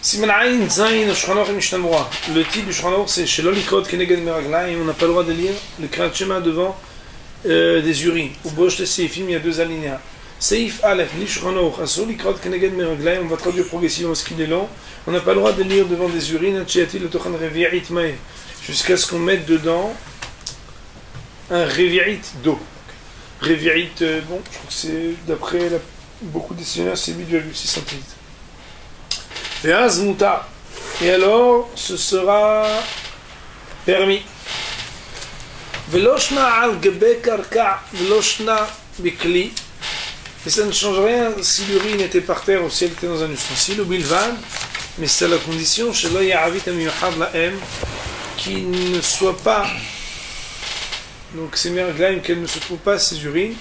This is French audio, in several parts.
Le titre du Shulchan Aruch, c'est Shelo likrot keneged meraglaim. On n'a pas le droit de lire le Kriyat Shema devant des urines. Ou Bosh Seifim, il y a deux alinéas. Seif Aleph, li Shulchan Aruch, asur likrot keneged meraglaim. On va traduire progressivement parce qu'il est long. On n'a pas le droit de lire devant des urines. Jusqu'à ce qu'on mette dedans un revi'it d'eau. Revi'it, bon, je crois que c'est d'après beaucoup de dictionnaires, c'est 8,6 centilitres. Et alors, ce sera permis. Et ça ne change rien si l'urine était par terre ou si elle était dans un ustensile, ou bilvan, mais c'est à la condition qu'il ne soit pas, donc ces meraglaim, qu'elle ne se trouve pas, ces urines,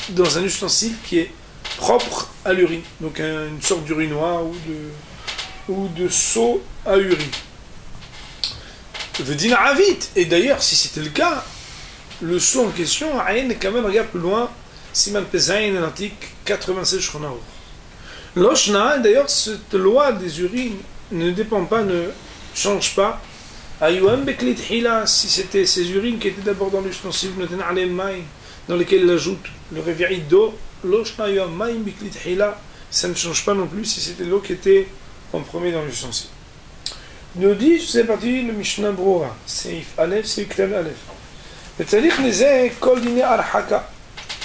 dans un ustensile qui est propre à l'urine, donc une sorte d'urinoir ou de seau à urine. Vedina Avit. Et d'ailleurs, si c'était le cas, le seau en question, Aïn est quand même, regarde plus loin, Siman Pezaïn, l'article 96 Shulchan Aruch. Loshna, d'ailleurs, cette loi des urines ne dépend pas, ne change pas. Ayuam Beklit Hila, si c'était ces urines qui étaient d'abord dans l'ustensile, dans lesquelles il ajoute le réveil d'eau, Loshna Ayuam Maïm Beklit Hila, ça ne change pas non plus si c'était l'eau qui était en premier dans l'ustensile. Il nous dit, c'est parti, le Mishnah Brora, Seif Aleph, Seif Ktan Aleph.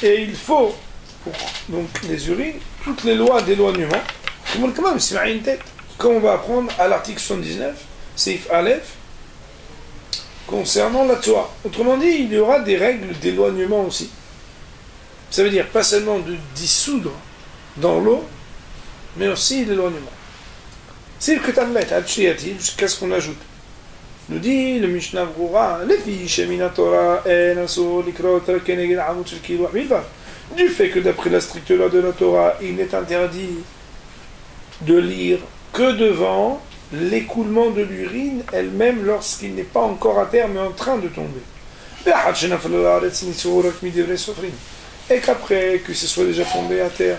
Et il faut, pour donc, les urines, toutes les lois d'éloignement, comme on va apprendre à l'article 79, Seif Aleph, concernant la Torah. Autrement dit, il y aura des règles d'éloignement aussi. Ça veut dire pas seulement de dissoudre dans l'eau, mais aussi l'éloignement. C'est le Ketan Bet, jusqu'à ce qu'on ajoute. Nous dit le Mishnah Brura, du fait que d'après la stricte loi de la Torah, il n'est interdit de lire que devant l'écoulement de l'urine elle-même lorsqu'il n'est pas encore à terre mais en train de tomber. Et qu'après que ce soit déjà tombé à terre,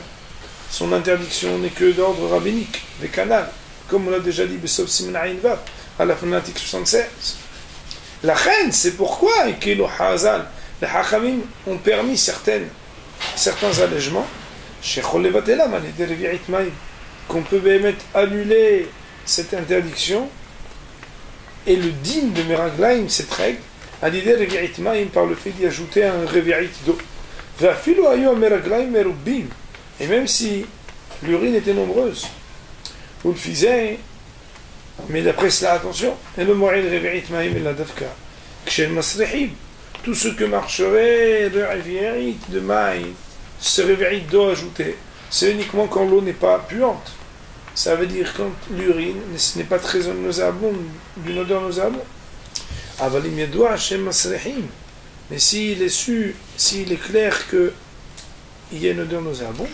son interdiction n'est que d'ordre rabbinique, des canals, comme on l'a déjà dit, à la fin de l'article 76. La reine, c'est pourquoi les Hachamim ont permis certains allègements, qu'on peut même annuler cette interdiction et le digne de Meraglaim, cette règle, à l'idée de Revi'it par le fait d'y ajouter un Revi'it d'eau. Et même si l'urine était nombreuse, vous le faisiez, mais d'après cela, attention, tout ce que marcherait le Revi'it de Maïm, ce Revi'it d'eau ajouté, c'est uniquement quand l'eau n'est pas puante. Ça veut dire quand l'urine n'est pas très nauséabonde, d'une odeur nauséabonde. Mais s'il est clair qu'il y a une odeur nauséabonde,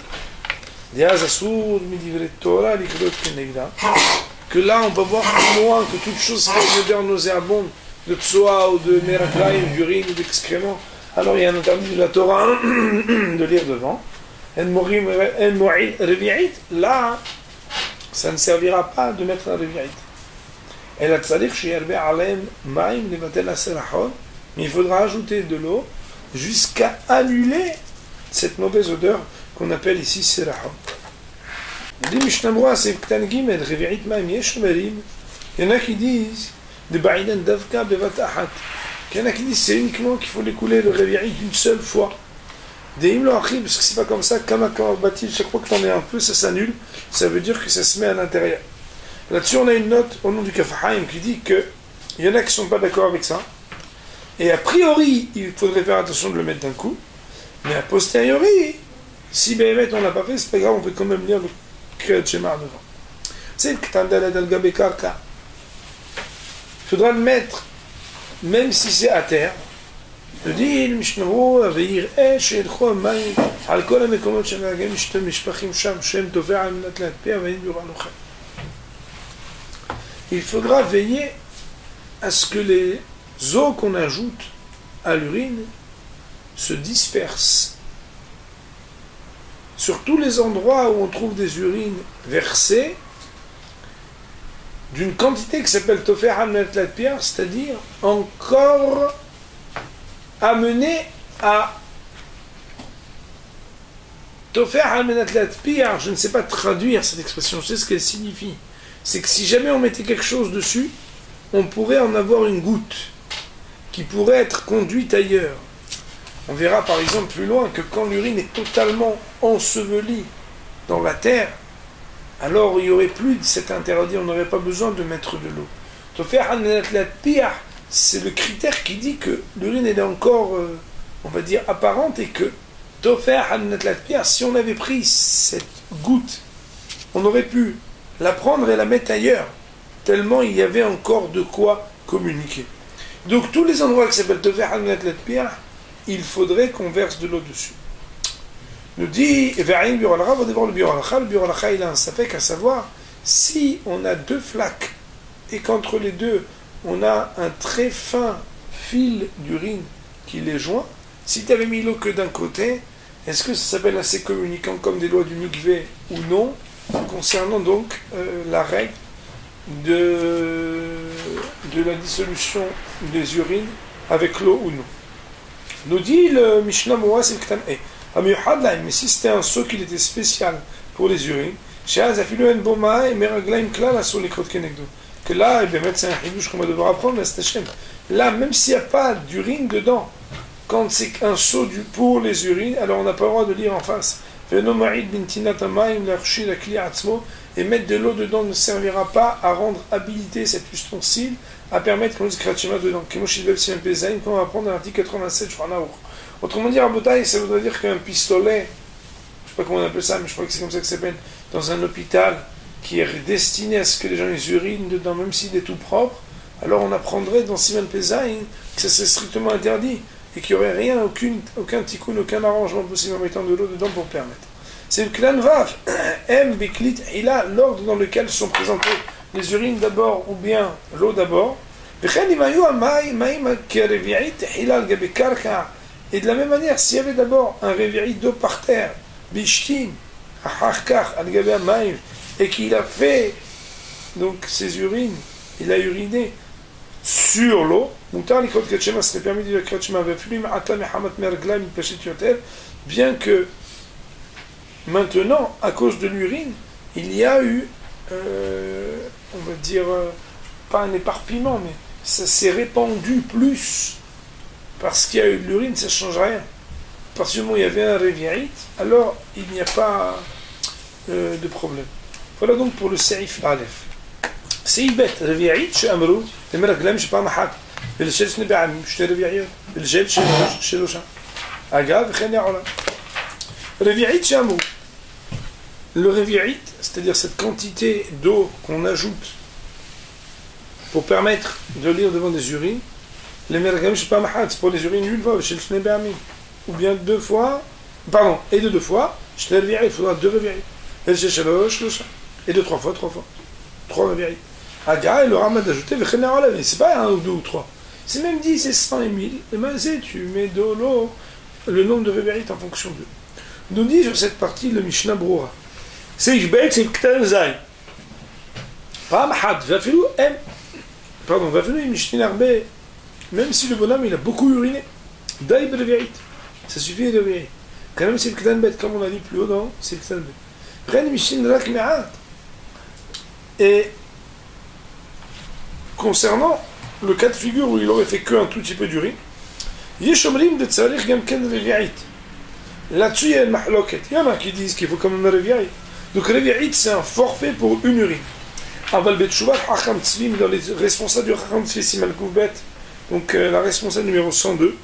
que là on va voir plus loin que toute chose qui a une odeur nauséabonde, de tsoa ou de meraglaim, d'urine ou d'excréments, alors il y a un interdit de la Torah de lire devant. Là, ça ne servira pas de mettre un revi'it. Mais il faudra ajouter de l'eau jusqu'à annuler cette mauvaise odeur qu'on appelle ici serahon. Il y en a qui disent il y en a qui disent c'est uniquement qu'il faut l'écouler le revi'it d'une seule fois. Parce que c'est pas comme ça, chaque fois que t'en mets un peu, ça s'annule, ça veut dire que ça se met à l'intérieur. Là-dessus, on a une note au nom du Kaf Haim qui dit que il y en a qui sont pas d'accord avec ça, et a priori, il faudrait faire attention de le mettre d'un coup, mais a posteriori, si Béhémet on l'a pas fait, c'est pas grave, on peut quand même lire le Kriyat Shema devant. C'est le Ktandal Al Gabe Karka. Il faudra le mettre, même si c'est à terre. Le dit, le Mishnah, Aveir Esh, Elcho, Maïm, Al Kol HaMekomot Shemagem, Mishtem, Mishpachim, Sham, Shem, Tovea, Aminat, Latpe, Avein, Yura, Lochem. Il faudra veiller à ce que les eaux qu'on ajoute à l'urine se dispersent sur tous les endroits où on trouve des urines versées d'une quantité qui s'appelle Tofer Hamnet Latpia, c'est-à-dire encore amené à Tofer Hamnet Latpia. Je ne sais pas traduire cette expression, je sais ce qu'elle signifie. C'est que si jamais on mettait quelque chose dessus, on pourrait en avoir une goutte qui pourrait être conduite ailleurs. On verra par exemple plus loin que quand l'urine est totalement ensevelie dans la terre, alors il n'y aurait plus de cet interdit, on n'aurait pas besoin de mettre de l'eau. C'est le critère qui dit que l'urine est encore, on va dire, apparente et que si on avait pris cette goutte, on aurait pu la prendre et la mettre ailleurs, tellement il y avait encore de quoi communiquer. Donc tous les endroits qui s'appellent Tofer Hamnet Latpia, il faudrait qu'on verse de l'eau dessus. Nous dit, le Biur il a un sapek, à savoir, si on a deux flaques, et qu'entre les deux, on a un très fin fil d'urine qui les joint, si tu avais mis l'eau que d'un côté, est-ce que ça s'appelle assez communicant comme des lois du mikvé ou non, concernant donc la règle de la dissolution des urines avec l'eau ou non. Nous dit le Mishnah Moa, c'est que mais si c'était un seau qui était spécial pour les urines, que là, c'est un hidouche qu'on va devoir apprendre, là, même s'il n'y a pas d'urine dedans, quand c'est un seau pour les urines, alors on n'a pas le droit de lire en face. Et mettre de l'eau dedans ne servira pas à rendre habilité cet ustensile, à permettre qu'on dise Kratchema dedans. Comme on va apprendre dans l'article 87, autrement dit, Rabotai, ça voudrait dire qu'un pistolet, je ne sais pas comment on appelle ça, mais je crois que c'est comme ça que ça s'appelle, dans un hôpital qui est destiné à ce que les gens les urinent dedans, même s'il est tout propre, alors on apprendrait dans Siman Pezaïn que ça c'est strictement interdit et qu'il n'y aurait rien, aucun tikkun, aucun arrangement possible en mettant de l'eau dedans pour permettre. C'est le clan Vav, M, Beklit, il a l'ordre dans lequel sont présentées les urines d'abord ou bien l'eau d'abord. Et de la même manière, s'il y avait d'abord un réveil d'eau par terre, Bishtin, et qu'il a fait donc ses urines, il a uriné sur l'eau, serait permis de dire bien que maintenant, à cause de l'urine, il y a eu, on va dire, pas un éparpillement, mais ça s'est répandu plus. Parce qu'il y a eu de l'urine, ça ne change rien. À partir du moment où il y avait un révi'it, alors il n'y a pas de problème. Voilà donc pour le Seif Aleph. Seif Bet, révi'it, chez Amrou, les meraglam, chez Pamahat, et le Shel Shneba'am, chez révi'it, et le Shel chez Losha. Agav, Khenya Ola. Révi'it, chez Amrou. Le révi'it, c'est-à-dire cette quantité d'eau qu'on ajoute pour permettre de lire devant des urines, les meragam, je ne sais pas mahad, c'est pour les urines une fois, ou bien deux fois, pardon, et de deux fois, je l'ai réveillé, il faudra deux réveillés. Et de trois fois. Trois réveillés. Aga, il aura mal d'ajouter, mais c'est pas un ou deux ou trois. C'est même 10 et 100 et 1000, et ben tu mets de l'eau, le nombre de réveillés en fonction d'eux. Nous dit sur cette partie le Mishnah Broura. C'est Jbel, c'est Ktan Zay. Pas mahad, va falloir M. Pardon, va falloir Mishnah Arbe. Même si le bonhomme il a beaucoup uriné, daïb réveillé, ça suffit de réveiller. Quand même c'est le ktan bet, comme on a dit plus haut dans, c'est le ktan bet. Ren mishin rak me'at. Et concernant le cas de figure où il aurait fait qu'un tout petit peu d'urine, yeshomrim de tsarich gam ken réveillé. Là-dessus il y a une mahloket. Il y en a qui disent qu'il faut quand même réveiller. Donc réveillé c'est un forfait pour une urine. Aval bet shuvah hacham tzvim dans les responsables du hacham tzvi simal koubet. Donc la responsable numéro 102,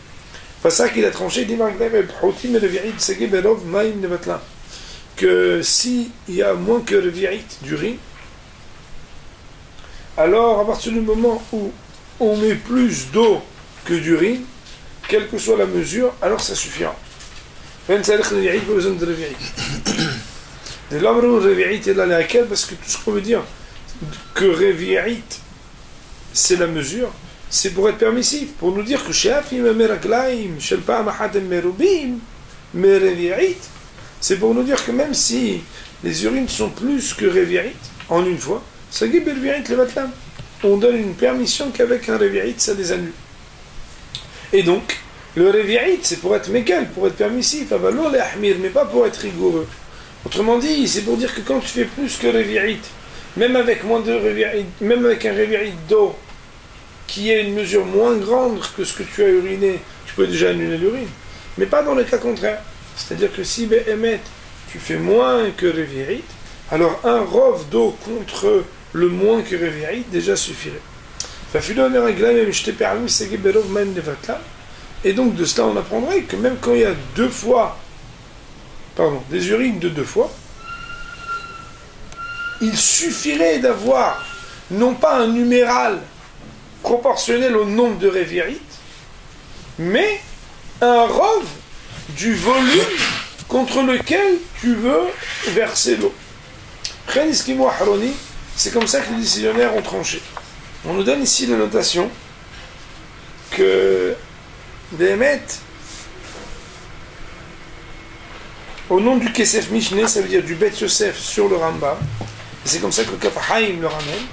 c'est ça qu'il a tranché, que s'il y a moins que le virit d'urine, alors à partir du moment où on met plus d'eau que d'urine, quelle que soit la mesure, alors ça suffira. Parce que tout ce qu'on veut dire que revirit, c'est la mesure, c'est pour être permissif, pour nous dire que c'est pour nous dire que même si les urines sont plus que révi'it en une fois, Sagib Revi'it le Vatlam. On donne une permission qu'avec un Revi'it, ça les annule. Et donc, le Revi'it, c'est pour être mégal, pour être permissif, mais pas pour être rigoureux. Autrement dit, c'est pour dire que quand tu fais plus que Revi'it, même avec moins de Revi'it, même avec un Revi'it d'eau, qui est une mesure moins grande que ce que tu as uriné, tu peux déjà annuler l'urine. Mais pas dans le cas contraire. C'est-à-dire que si Behemet, tu fais moins que Revi'it, alors un rov d'eau contre le moins que Revi'it déjà suffirait. Et donc de cela on apprendrait que même quand il y a des urines de 2 fois, il suffirait d'avoir non pas un numéral proportionnel au nombre de Revi'it, mais un rov du volume contre lequel tu veux verser l'eau. C'est comme ça que les décisionnaires ont tranché. On nous donne ici la notation que Behemet, au nom du Kesef Mishneh, ça veut dire du Bet Yosef sur le Rambam, et c'est comme ça que le Kaf Haïm le ramène.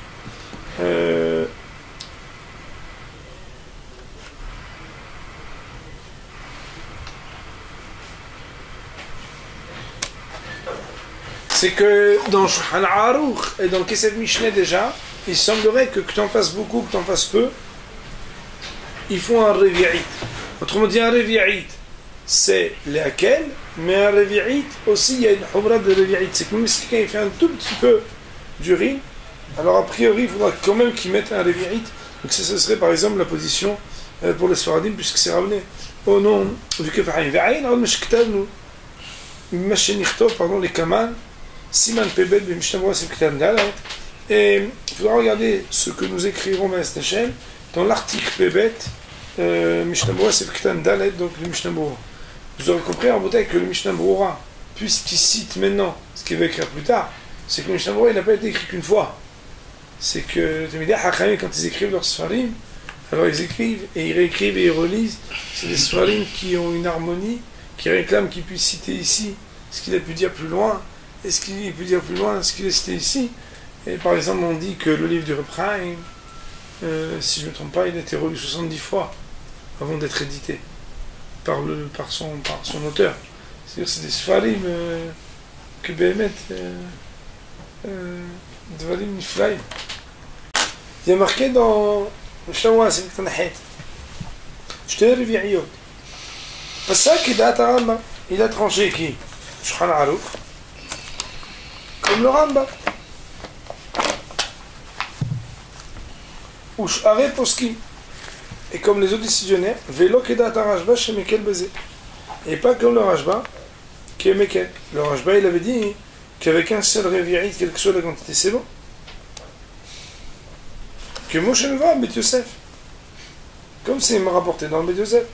C'est que dans Shulchan Aruch et dans Kesef Mishneh déjà, il semblerait que tu en fasses beaucoup, que tu en fasses peu, ils font un Revi'it. Autrement dit, un Revi'it, c'est laquelle, mais un Revi'it aussi, il y a une Humra de Revi'it. C'est que même si quelqu'un fait un tout petit peu d'urine, alors a priori, il faudra quand même qu'il mette un Revi'it. Donc ça, ce serait par exemple la position pour les Sfaradim, puisque c'est ramené au nom du Kefahim. Pardon, les Kaman. Siman Pebet de Mishnah Berurah Sefketan Dalet. Et il faudra regarder ce que nous écrirons dans l'article Pebet Mishnah Berurah Sefketan Dalet, donc le Mishnah Berurah. Vous aurez compris en bouteille que le Mishnah Berurah, puisqu'il cite maintenant ce qu'il va écrire plus tard, c'est que le Mishnah Berurah n'a pas été écrit qu'une fois. C'est que quand ils écrivent leurs Sfarim, alors ils écrivent et ils réécrivent et ils relisent. C'est des Sfarim qui ont une harmonie, qui réclament qu'il puisse citer ici ce qu'il a pu dire plus loin. Est-ce qu'il peut dire plus loin ce qu'il a cité ici? Et par exemple, on dit que le livre du Repraim, si je ne me trompe pas, il a été relu 70 fois avant d'être édité par son auteur. C'est-à-dire que c'est des Sfarim que Behemet Dvarim Niflaim. Il y a marqué dans le Shawa, c'est le Tanahit. J'étais Revi'iyot. Parce ça qu'il il a tranché qui? Shulchan Aruch. Comme le Rambam. Ou Sh'arei Poskim. Et comme les autres décisionnaires, Velo Kedat Rashba chez Mekel Bezé. Et pas comme le Rashba, qui est Mekel. Le Rashba, il avait dit qu'avec un seul Revi'it, quelle que soit la quantité, c'est bon. Que Moshe Mevra, Bet Yosef. Comme c'est rapporté dans le Bet Yosef.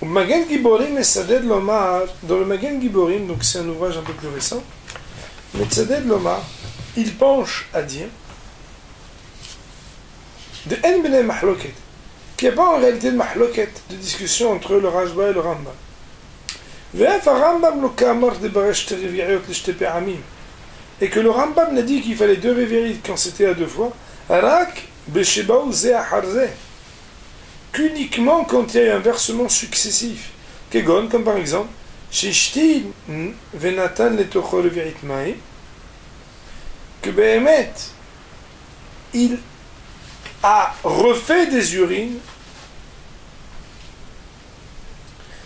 Ou Magen Giborim et Saded Lomar, dans le Magen Giborim, donc c'est un ouvrage un peu plus récent. Mais Tzaded Lomar, il penche à dire de En Bnei Mahloket, qu'il n'y a pas en réalité de Mahloket, de discussion entre le Rashba et le Rambam. Et que le Rambam n'a dit qu'il fallait 2 Revi'it quand c'était à 2 fois, qu'uniquement quand il y a un versement successif. Kegon, comme par exemple, que Behemet, il a refait des urines.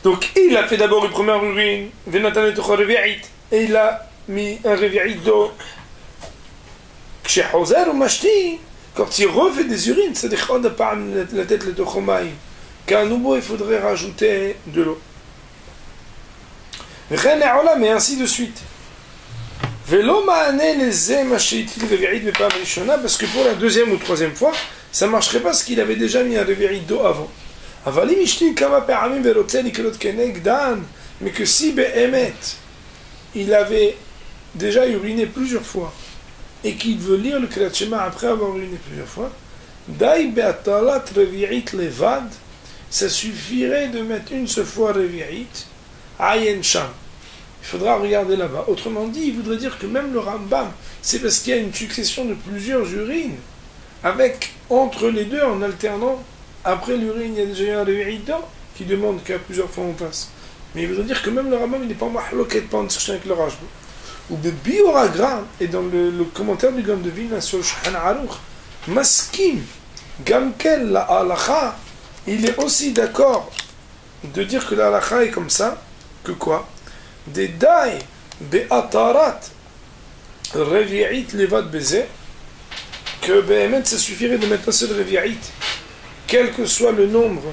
Donc il a fait d'abord une première urine, et il a mis un Revi'it d'eau. Quand il refait des urines, c'est-à-dire qu'on n'a pas la tête le tochomaï, qu'à nouveau il faudrait rajouter de l'eau. Mais ainsi de suite. Parce que pour la deuxième ou troisième fois, ça ne marcherait pas parce qu'il avait déjà mis un Revi'it d'eau avant. Mais que si Behemet, il avait déjà uriné plusieurs fois et qu'il veut lire le Kriyat Shema après avoir uriné plusieurs fois, ça suffirait de mettre une seule fois Revi'it, Ayen Sham. il faudra regarder là-bas. Autrement dit, il voudrait dire que même le Rambam, c'est parce qu'il y a une succession de plusieurs urines, avec, entre les deux, en alternant, après l'urine, il y a déjà un réveillidant qui demande qu'à plusieurs fois on passe. Mais il voudrait dire que même le Rambam, il n'est pas mahloket, pas en discussion avec le Rajba. Ou de Bioragra, et dans le commentaire du Gaon de Vilna sur le Shulchan Aruch, Maskim, Gamkel, la halacha, il est aussi d'accord de dire que la halacha est comme ça, que quoi? Des dai, be'atarat, revi'it levad beze, que Behemet, ça suffirait de mettre un seul revi'it, quel que soit le nombre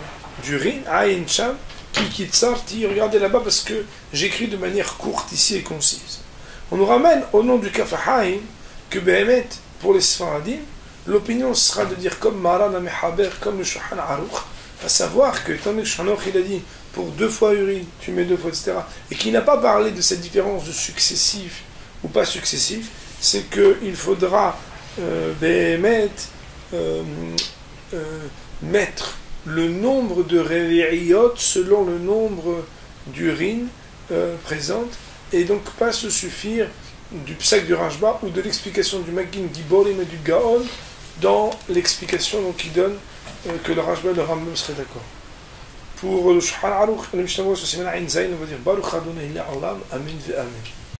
d'urine, aïn cham, qui tsarti, regardez là-bas parce que j'écris de manière courte ici et concise. On nous ramène au nom du Kafahaïm que Behemet, pour les Sfaradim, l'opinion sera de dire comme Maran Mehaber, comme le Shulchan Aruch, à savoir que, étant donné que Shulchan Aruch il a dit pour 2 fois urine, tu mets 2 fois, etc., et qu'il n'a pas parlé de cette différence de successif ou pas successif, c'est qu'il faudra Behemet mettre le nombre de réveillot selon le nombre d'urines présentes, et donc pas se suffire du psak du Rajba ou de l'explication du Maggin Giborim et du Gaon dans l'explication qui donne que le Rajba et le Rambam seraient d'accord. Pour le Shulchan Aruch, le Mishnah, on va dire Baruch Adonai Le'olam, Amen ve'Amen.